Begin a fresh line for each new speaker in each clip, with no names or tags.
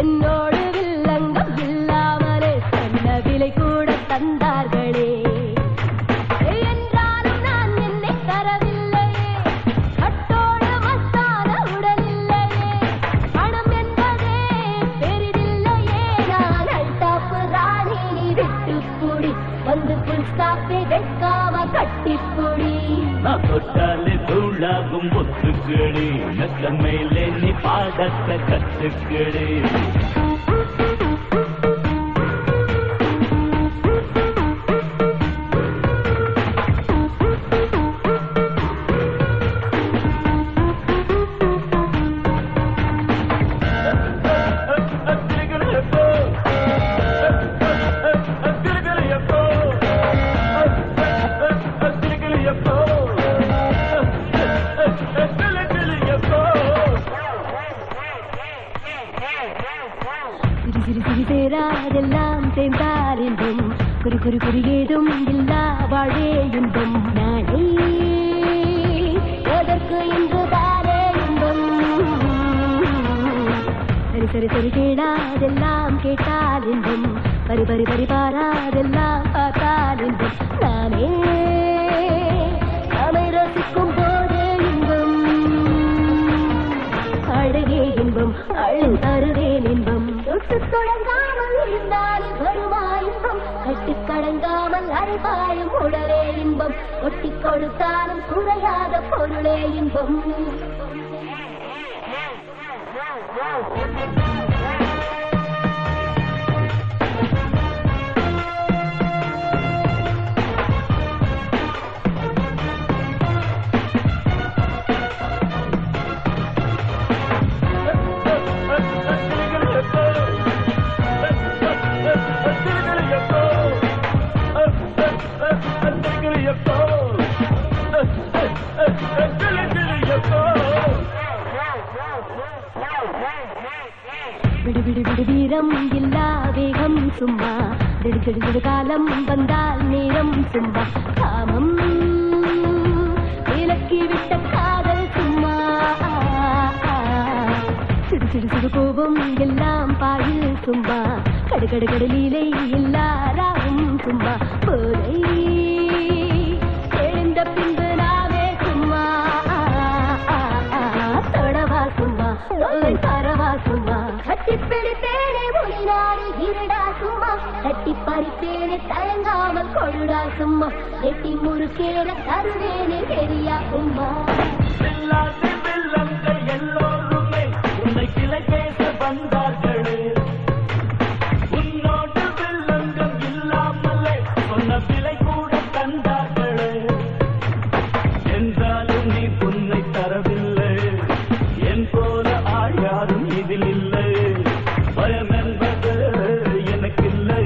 என்னோடு வில்லங்கம் இல்லாமலே சொன்ன விலை கூட தந்தார்களே. என்றாலும் நான் என்னை தரவில்லையே, கட்டோடு மஸ்தான உடல் இல்லையே, பணம் என்பதே பெரிதில்லையே. நான் அல்டாப்பு ராணி விட்டுப்புடி, வந்து புல் ஸ்டாப்பை வைக்காம கட்டிப்புடி.
நான் தொட்டாலே தூளாகும் ஒத்துக்கிடி, மெத்த மேலே நீ பாடத்தை கத்துக்கிடி.
சேராதெல்லாம் சேர்ந்தால் இன்பம், குறி குறி குறி ஏதும் இல்லா வாழே இன்பம். நானே எதற்கு இன்றுதானே இன்பம். சரி சரி சரி கேடாதெல்லாம் கேட்டால் இன்பம், பரி பரி பரி பாராதெல்லாம் பார்த்தால் இன்பம். நானே நாமை ரசிக்கும் போதே இன்பம், அழகே இன்பம், அழகு தருவேன் இன்பம். தொட்டு தொடங்காமல் இருந்தாலும் வருமா இன்பம், கட்டிக் கடங்காமல் அரைபாயும் உடலே இன்பம், ஒட்டி கொடுத்தாலும் குறையாத பொருளே இன்பம். விடு விடு விடு வீரம் இல்லா வேகம் சும்மா, திடு திடு திடு காலம் வந்தால் நேரம் சும்மா. காமம் விலக்கி விட்ட காதல் சும்மா, சிடு சிடு சிடு கோபம் எல்லாம் பாயில் சும்மா, கடு கடு கடலீலை எல்லாராவும் சும்மா. போதை எழுந்த பின்பு நாமே சும்மா, தொடவா சும்மா, தொல்லை பரவா சும்மா. கட்டிப்பிடிப்பேனே மொழிநாடு இருடா சும்மா, கட்டி பறிப்பேனே தயங்காமல் கொடுடா சும்மா, எட்டி முறுக்கேற தருவேனே பெரியா சும்மா.
எல்லோருமே உன்னை கிளை பேச வந்தார்களே, உன்னோடு வில்லங்கம் இல்லாமலே சொன்ன விலை கூட தந்தார்களே. என்றாலும் நீ உன்னை தரவில்லை, என் போல ஆள் யாரும் இதில் இல்லை. பயம் என்பது எனக்கில்லை,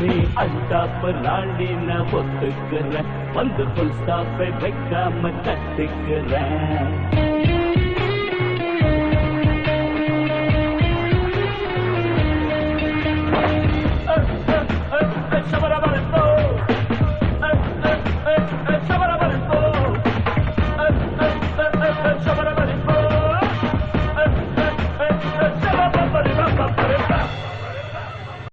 நீ அல்டாப்பு ராணி நான் ஒத்துக்கிறேன், வந்து புல் ஸ்டாப்பை வைக்காம கட்டிக்கிறேன்.